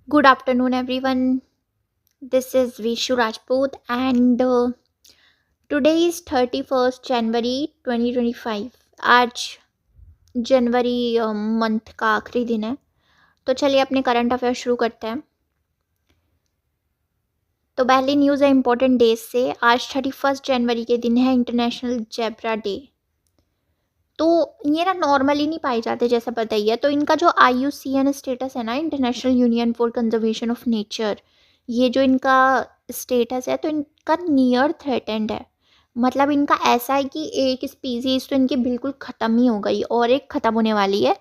Good afternoon, everyone. This is Vishu Rajput, and today is 31st January 2025. आज जनवरी month का आखिरी दिन है, तो चलिए अपने करंट अफेयर शुरू करते हैं। तो पहली न्यूज़ है इम्पोर्टेंट डेज से। आज 31st जनवरी के दिन है इंटरनेशनल जेब्रा डे। तो ये ना नॉर्मली नहीं पाए जाते, जैसा पता ही है। तो इनका जो IUCN स्टेटस है ना, international union for conservation of nature, ये जो इनका स्टेटस है तो इनका नियर थ्रेटेंड है। मतलब इनका ऐसा है कि एक स्पीसीज तो इनकी बिल्कुल ख़त्म ही हो गई और एक ख़त्म होने वाली है,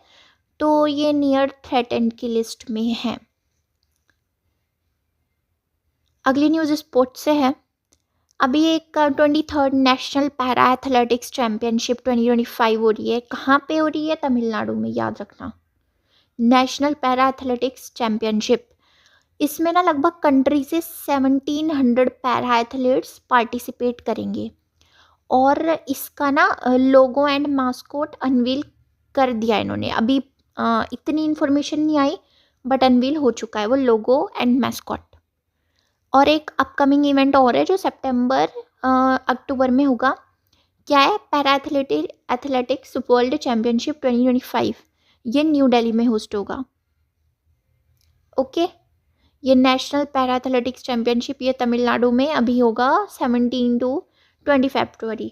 तो ये नियर थ्रेटेंड की लिस्ट में है। अगली न्यूज़ स्पोर्ट्स से है। अभी एक 23rd national para athletics championship 2025 हो रही है। कहाँ पे हो रही है? तमिलनाडु में, याद रखना। नेशनल पैरा एथलेटिक्स चैम्पियनशिप, इसमें ना लगभग कंट्री से 1700 पैरा एथलीट्स पार्टिसिपेट करेंगे। और इसका ना लोगो एंड मास्कोट अनवील कर दिया इन्होंने। अभी इतनी इन्फॉर्मेशन नहीं आई, बट अनवील हो चुका है वो लोगो एंड मैस्कॉट। और एक अपकमिंग इवेंट और है जो सितंबर अक्टूबर में होगा। क्या है? Para athletics world championship 2025। ये न्यू दिल्ली में होस्ट होगा। ओके, ये नेशनल पैरा एथलेटिक्स चैम्पियनशिप ये तमिलनाडु में अभी होगा 17 to 20 फरवरी।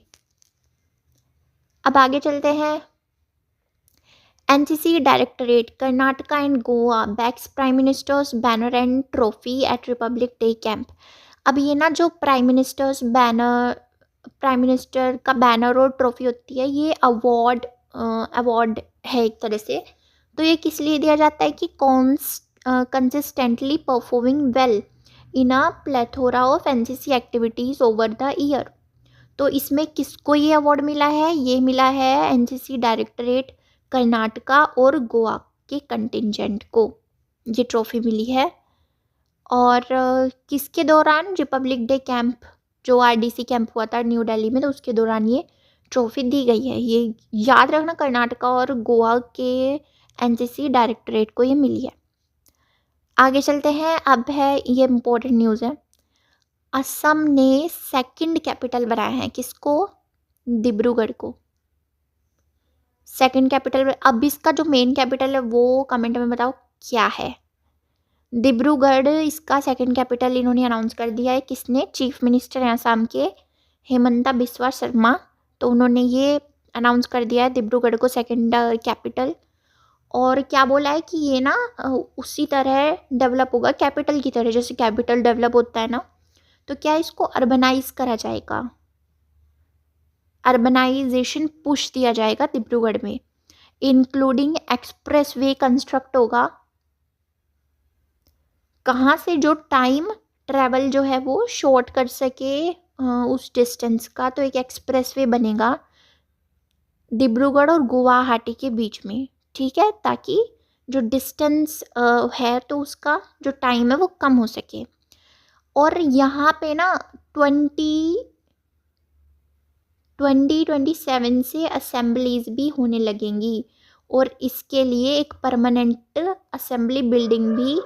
अब आगे चलते हैं। NCC directorate Karnataka and Goa bags prime ministers banner and trophy at republic day camp. अब ये ना जो प्राइम मिनिस्टर का बैनर और ट्रॉफी होती है, ये अवार्ड है एक तरह से। तो ये किस लिए दिया जाता है कि consistently performing well in a plethora of NCC activities over the year. तो इसमें किसको ये अवार्ड मिला है? ये मिला है NCC डायरेक्टरेट कर्नाटका और गोवा के कंटिजेंट को ये ट्रॉफी मिली है। और किसके दौरान? रिपब्लिक डे कैंप, जो RDC कैंप हुआ था न्यू दिल्ली में, तो उसके दौरान ये ट्रॉफी दी गई है। ये याद रखना, कर्नाटका और गोवा के NCC डायरेक्टरेट को ये मिली है। आगे चलते हैं। अब है, ये इम्पोर्टेंट न्यूज़ है। असम ने सेकंड कैपिटल बनाया है। किसको? डिब्रूगढ़ को सेकंड कैपिटल। अब इसका जो मेन कैपिटल है वो कमेंट में बताओ क्या है। डिब्रूगढ़ इसका सेकंड कैपिटल इन्होंने अनाउंस कर दिया है। किसने? चीफ मिनिस्टर हैं असम के, हेमंता बिस्वा शर्मा। तो उन्होंने ये अनाउंस कर दिया है डिब्रूगढ़ को सेकंड कैपिटल। और क्या बोला है कि ये ना उसी तरह डेवलप होगा कैपिटल की तरह, जैसे कैपिटल डेवलप होता है ना। तो क्या इसको अर्बनाइज करा जाएगा, अर्बनाइजेशन पुश दिया जाएगा डिब्रूगढ़ में, इंक्लूडिंग एक्सप्रेस वे कंस्ट्रक्ट होगा। कहाँ से? जो टाइम ट्रैवल जो है वो शॉर्ट कर सके उस डिस्टेंस का, तो एक एक्सप्रेस वे बनेगा डिब्रूगढ़ और गुवाहाटी के बीच में। ठीक है, ताकि जो डिस्टेंस है तो उसका जो टाइम है वो कम हो सके। और यहाँ पे ना 2027 से असेंबलीज भी होने लगेंगी। और इसके लिए एक परमानेंट असेंबली बिल्डिंग भी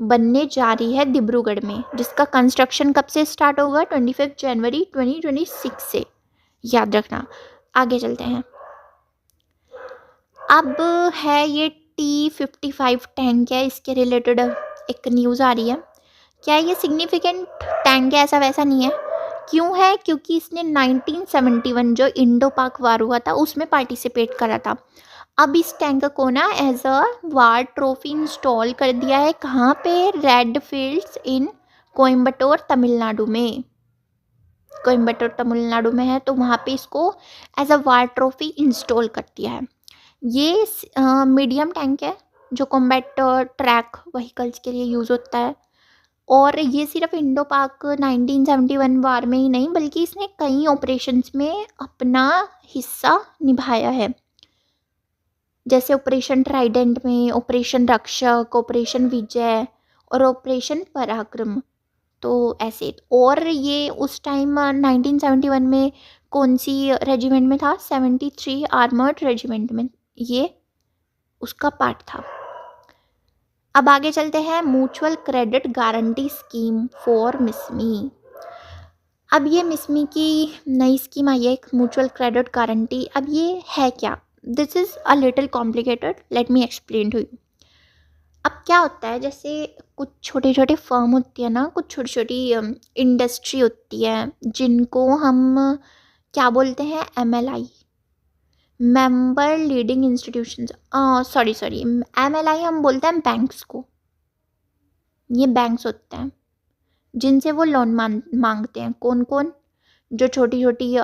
बनने जा रही है डिब्रूगढ़ में, जिसका कंस्ट्रक्शन कब से स्टार्ट होगा? 25 जनवरी 2026 से, याद रखना। आगे चलते हैं। अब है ये T-55 टैंक है, इसके रिलेटेड एक न्यूज़ आ रही है। क्या ये सिग्निफिकेंट टैंक है? ऐसा वैसा नहीं है। क्यों है? क्योंकि इसने 1971 जो इंडो पाक वार हुआ था उसमें पार्टिसिपेट करा था। अब इस टैंक को ना as a war trophy install कर दिया है। कहाँ पे? Red fields in Coimbatore Tamil Nadu में। कोयम्बटूर तमिलनाडु में है, तो वहाँ पे इसको as a war trophy install कर दिया है। ये मीडियम टैंक है जो कॉम्बैट ट्रैक व्हीकल्स के लिए यूज़ होता है। और ये सिर्फ इंडो पाक 1971 वार में ही नहीं, बल्कि इसने कई ऑपरेशंस में अपना हिस्सा निभाया है, जैसे ऑपरेशन ट्राइडेंट में, ऑपरेशन रक्षक, ऑपरेशन विजय और ऑपरेशन पराक्रम। तो ऐसे। और ये उस टाइम 1971 में कौन सी रेजिमेंट में था? 73 आर्मर्ड रेजिमेंट में ये उसका पार्ट था। अब आगे चलते हैं, mutual credit guarantee scheme for Mishmi. अब ये मिसमी की नई स्कीम आई है, एक म्यूचुअल क्रेडिट गारंटी। अब ये है क्या? This is a little complicated, let me explain to you. अब क्या होता है, जैसे कुछ छोटे छोटे फर्म होती है ना, कुछ छोटी छोटी इंडस्ट्री होती है, जिनको हम क्या बोलते हैं, MLI, member leading institutions, sorry sorry, MLI हम बोलते हैं बैंक्स को। ये बैंक्स होते हैं जिनसे वो लोन मांगते हैं। कौन कौन? जो छोटी छोटी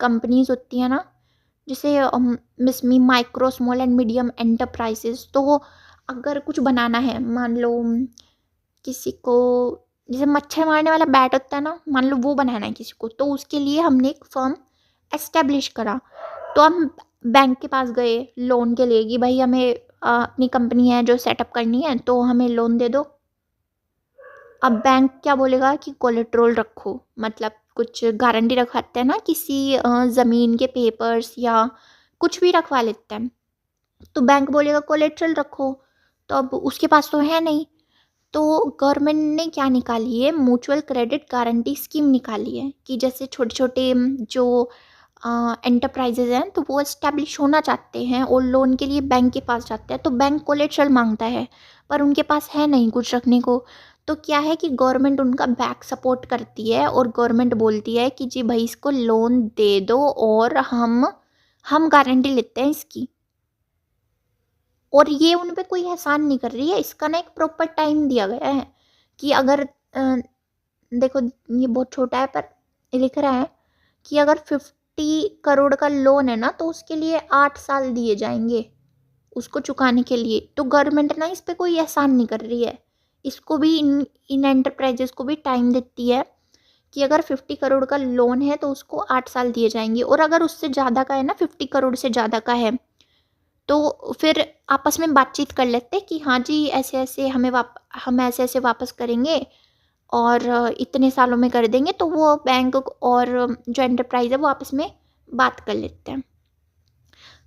कंपनीज होती हैं ना, जैसे Mishmi micro small and medium enterprises. तो अगर कुछ बनाना है, मान लो किसी को, जैसे मच्छर मारने वाला बैट होता है ना, मान लो वो बनाना है किसी को, तो उसके लिए हमने एक फर्म एस्टेब्लिश करा। तो हम बैंक के पास गए लोन के लिए कि भाई हमें अपनी कंपनी है जो सेटअप करनी है, तो हमें लोन दे दो। अब बैंक क्या बोलेगा कि कोलेट्रल रखो, मतलब कुछ गारंटी रखवाते हैं ना, किसी ज़मीन के पेपर्स या कुछ भी रखवा लेते हैं। तो बैंक बोलेगा कोलेट्रल रखो, तो अब उसके पास तो है नहीं। तो गवर्नमेंट ने क्या निकाली है, म्यूचुअल क्रेडिट गारंटी स्कीम निकाली है कि जैसे छोटे छोटे जो एंटरप्राइजेज हैं, तो वो इस्टेब्लिश होना चाहते हैं और लोन के लिए बैंक के पास जाते हैं। तो बैंक कोलेट्रल मांगता है, पर उनके पास है नहीं कुछ रखने को। तो क्या है कि गवर्नमेंट उनका बैक सपोर्ट करती है और गवर्नमेंट बोलती है कि जी भाई इसको लोन दे दो और हम गारंटी लेते हैं इसकी। और ये उन पे कोई एहसान नहीं कर रही है, इसका ना एक प्रॉपर टाइम दिया गया है कि अगर देखो ये बहुत छोटा है, पर लिख रहा है कि अगर 50 करोड़ का लोन है ना, तो उसके लिए 8 साल दिए जाएंगे उसको चुकाने के लिए। तो गवर्नमेंट ना इस पे कोई एहसान नहीं कर रही है, इसको भी इन एंटरप्राइजेस को भी टाइम देती है कि अगर 50 करोड़ का लोन है तो उसको 8 साल दिए जाएंगे। और अगर उससे ज़्यादा का है ना, 50 करोड़ से ज़्यादा का है, तो फिर आपस में बातचीत कर लेते हैं कि हाँ जी ऐसे ऐसे हम ऐसे ऐसे वापस करेंगे और इतने सालों में कर देंगे। तो वो बैंक और जो एंटरप्राइज है वो आपस में बात कर लेते हैं।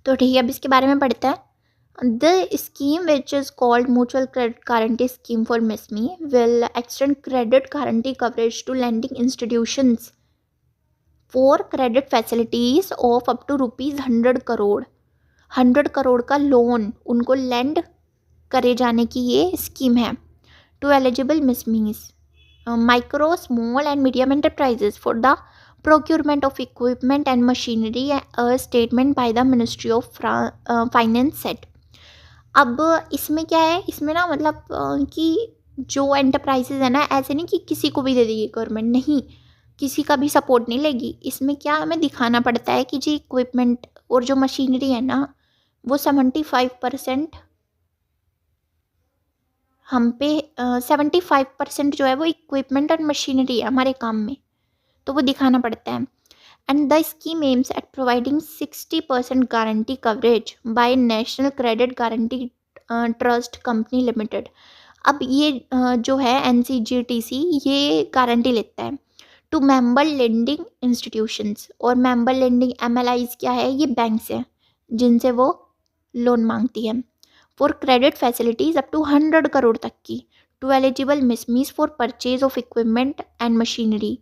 तो ठीक है, अब इसके बारे में पढ़ते हैं। The scheme which is called mutual credit guarantee scheme for MSME will extend credit guarantee coverage to lending institutions for credit facilities of up to ₹100 crore. 100 crore का लोन उनको लैंड करे जाने की ये स्कीम है to eligible MSMEs micro small and medium enterprises for the procurement of equipment and machinery, statement by the ministry of finance set. अब इसमें क्या है, इसमें ना मतलब कि जो एंटरप्राइजेज है ना, ऐसे नहीं कि किसी को भी दे देगी गवर्नमेंट, नहीं, किसी का भी सपोर्ट नहीं लेगी। इसमें क्या हमें दिखाना पड़ता है कि जी इक्विपमेंट और जो मशीनरी है ना, वो 75% हम पे 75% जो है वो इक्विपमेंट और मशीनरी है हमारे काम में, तो वो दिखाना पड़ता है। And the scheme aims at providing 60% guarantee coverage by national credit guarantee trust company limited. अब ये जो है NCGTC ये गारंटी लेता है टू मेंबर लेंडिंग इंस्टीट्यूशंस। और मेंबर लेंडिंग MLIs क्या है, ये बैंक्स हैं जिनसे वो लोन मांगती है for credit facilities up to 100 crore तक की to eligible MSMEs for purchase of equipment and machinery.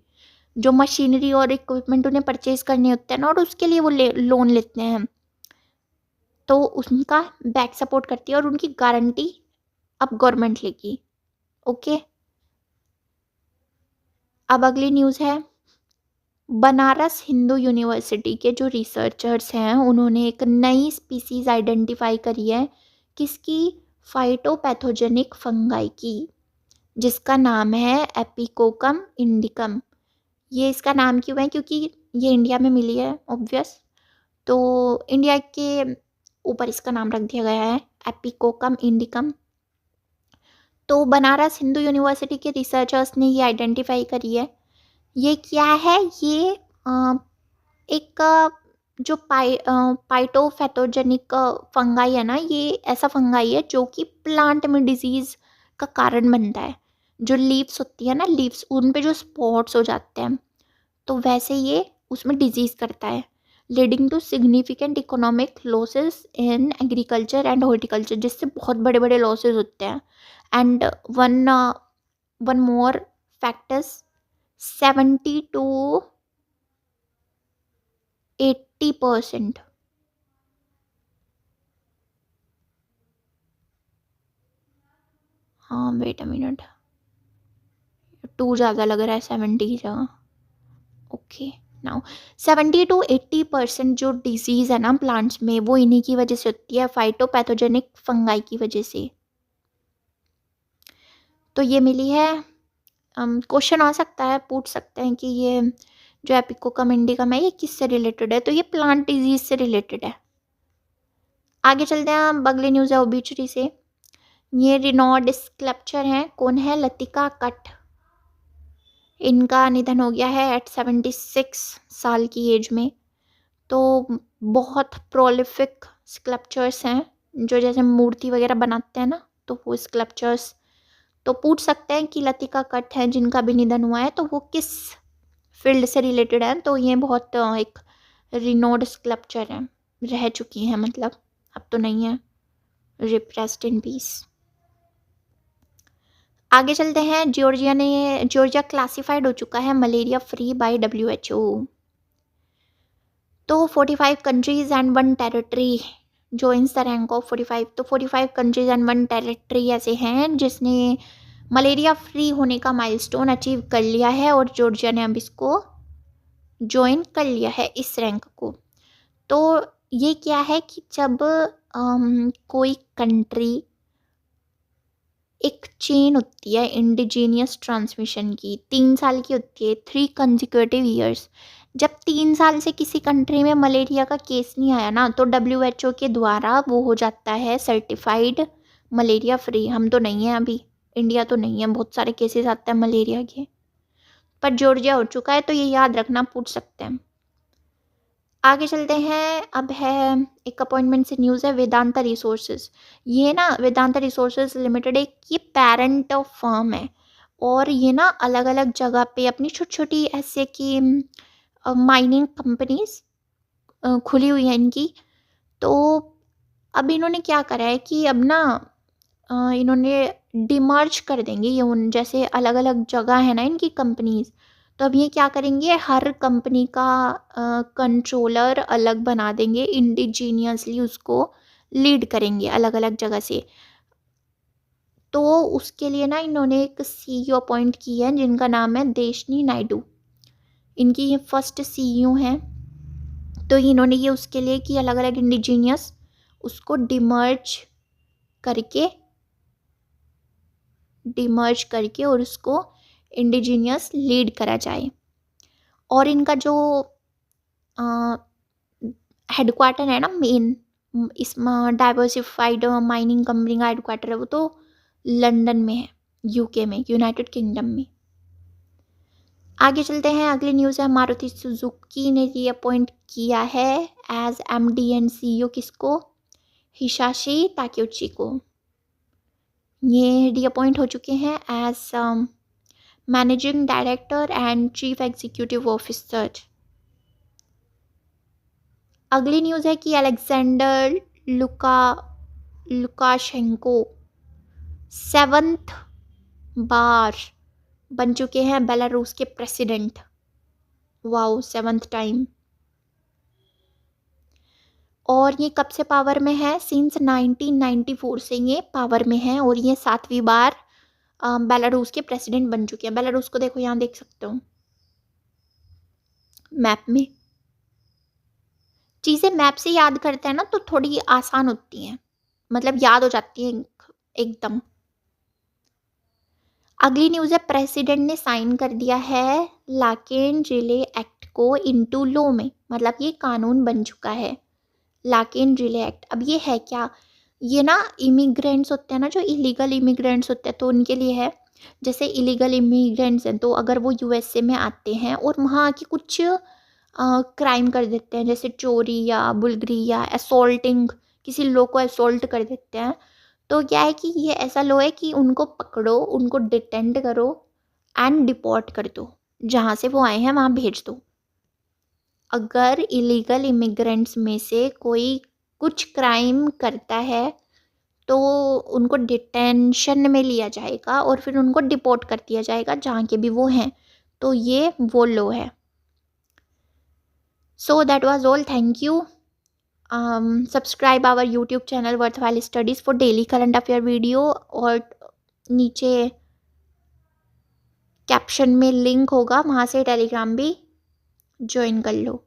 जो मशीनरी और इक्विपमेंट उन्हें परचेज करने होते हैं ना, और उसके लिए वो लोन लेते हैं, तो उनका बैक सपोर्ट करती है और उनकी गारंटी अब गवर्नमेंट लेगी। ओके, अब अगली न्यूज़ है, बनारस हिंदू यूनिवर्सिटी के जो रिसर्चर्स हैं उन्होंने एक नई स्पीसीज आइडेंटिफाई करी है, किसकी, फाइटोपैथोजेनिक फंगाई की, जिसका नाम है एपिकोकम इंडिकम। ये इसका नाम क्यों है, क्योंकि ये इंडिया में मिली है ऑब्वियस, तो इंडिया के ऊपर इसका नाम रख दिया गया है एपिकोकम इंडिकम। तो बनारस हिंदू यूनिवर्सिटी के रिसर्चर्स ने ये आइडेंटिफाई करी है। ये क्या है, ये एक जो पाइटोपैथोजेनिक फंगाई है ना, ये ऐसा फंगाई है जो कि प्लांट में डिजीज़ का कारण बनता है। जो लीव्स होती है ना, लीव्स उन पे जो स्पॉट्स हो जाते हैं, तो वैसे ये उसमें डिजीज़ करता है। Leading to significant economic losses in agriculture and horticulture, जिससे बहुत बड़े बड़े लॉसेस होते हैं. And one one more factors, 70 to 80%. हाँ वेट अ मिनट, 2 ज़्यादा लग रहा है 70 की जगह. ओके नाउ 70 to 80% जो डिजीज़ है ना प्लांट्स में, वो इन्हीं की वजह से होती है, फाइटोपैथोजेनिक फंगाई की वजह से. तो ये मिली है. क्वेश्चन आ सकता है, पूछ सकते हैं कि ये जो एपिकोकम इंडिकम है ये किससे रिलेटेड है, तो ये प्लांट डिजीज से रिलेटेड है. आगे चलते हैं हम, अगले न्यूज़ है ओबिचुरी से. ये रिनॉर्ड स्कल्पचर हैं, कौन है? लतिका कट. इनका निधन हो गया है एट 76 साल की एज में. तो बहुत प्रोलिफिक स्कल्पचर्स हैं, जो जैसे मूर्ति वगैरह बनाते हैं ना, तो वो स्कल्पचर्स. तो पूछ सकते हैं कि लतिका कट है जिनका भी निधन हुआ है, तो वो किस फील्ड से रिलेटेड है, तो ये बहुत एक रिनोड स्कल्पचर है, रह चुकी हैं, मतलब अब तो नहीं है. Repressed in peace. आगे चलते हैं. जॉर्जिया क्लासिफाइड हो चुका है मलेरिया फ्री बाय WHO. तो 45 countries and 1 territory joins the rank of 45. तो 45 कंट्रीज एंड 1 टेरिटरी ऐसे हैं जिसने मलेरिया फ्री होने का माइलस्टोन अचीव कर लिया है, और जॉर्जिया ने अब इसको ज्वाइन कर लिया है इस रैंक को. तो ये क्या है कि जब कोई कंट्री, एक चेन होती है इंडिजीनियस ट्रांसमिशन की, 3 साल की होती है, 3 कंजिक्यूटिव ईयर्स. जब 3 साल से किसी कंट्री में मलेरिया का केस नहीं आया ना, तो WHO के द्वारा वो हो जाता है सर्टिफाइड मलेरिया फ्री. हम तो नहीं हैं अभी, इंडिया तो नहीं है, बहुत सारे केसेस आते हैं मलेरिया के, पर जॉर्जिया हो चुका है, तो ये याद रखना, पूछ सकते हैं. आगे चलते हैं. अब है एक अपॉइंटमेंट से न्यूज़ है, वेदांता रिसोर्सेज. ये ना वेदांता रिसोर्सेज लिमिटेड एक ये पेरेंट ऑफ फर्म है, और ये ना अलग अलग जगह पे अपनी छोटी छोटी ऐसे कि माइनिंग कंपनीज खुली हुई है इनकी. तो अब इन्होंने क्या करा है कि अब ना इन्होंने डिमर्ज कर देंगे ये, उन जैसे अलग अलग जगह है ना इनकी कंपनीज, तो अब ये क्या करेंगे, हर कंपनी का कंट्रोलर अलग बना देंगे, इंडिजीनियसली उसको लीड करेंगे अलग अलग जगह से. तो उसके लिए ना इन्होंने एक CEO अपॉइंट की है जिनका नाम है देशनी नायडू. इनकी ये फर्स्ट CEO हैं. तो इन्होंने ये उसके लिए कि अलग अलग इंडिजीनियस उसको डिमर्ज करके और उसको इंडिजीनियस लीड करा जाए. और इनका जो हेडक्वार्टर है ना मेन, इसमें डाइवर्सिफाइड माइनिंग कंपनी का हेडक्वार्टर है, वो तो लंदन में है, UK में, यूनाइटेड किंगडम में. आगे चलते हैं. अगली न्यूज़ है, मारुति सुजुकी ने रीअपॉइंट किया है एज MD एंड CEO किसको? हिसाशी ताकेउची को. ये रीअपॉइंट हो चुके हैं as managing director and chief executive officer. अगली न्यूज़ है कि अलेक्जेंडर लुकाशेंको 7th बार बन चुके हैं बेलारूस के प्रेसिडेंट. Wow, 7th time. और ये कब से पावर में है? सिंस 1994 से ये पावर में है, और ये 7वीं बार बेलारूस के प्रेसिडेंट बन चुके हैं. बेलारूस को देखो, यहाँ देख सकते हो मैप में. चीज़ें मैप से याद करते हैं ना तो थोड़ी आसान होती हैं, मतलब याद हो जाती है एकदम. अगली न्यूज़ है, प्रेसिडेंट ने साइन कर दिया है लाकेन रिले एक्ट को इनटू लॉ में, मतलब ये कानून बन चुका है लाकेन रिले एक्ट. अब ये है क्या? ये ना इमिग्रेंट्स होते हैं ना, जो इलीगल इमिग्रेंट्स होते हैं, तो उनके लिए है. जैसे इलीगल इमिग्रेंट्स हैं, तो अगर वो USA में आते हैं और वहाँ आके कुछ क्राइम कर देते हैं, जैसे चोरी या बुलगरी या असोल्टिंग, किसी लोग को असोल्ट कर देते हैं, तो क्या है कि ये ऐसा लो है कि उनको पकड़ो, उनको डिटेंड करो एंड डिपोर्ट कर दो, जहाँ से वो आए हैं वहाँ भेज दो. अगर इलीगल इमिग्रेंट्स में से कोई कुछ क्राइम करता है तो उनको डिटेंशन में लिया जाएगा और फिर उनको डिपोर्ट कर दिया जाएगा जहाँ के भी वो हैं। तो ये वो लॉ है। So that was all. Thank you. Subscribe our YouTube channel Worthwhile Studies for daily current affair video, और नीचे कैप्शन में लिंक होगा, वहाँ से टेलीग्राम भी ज्वाइन कर लो।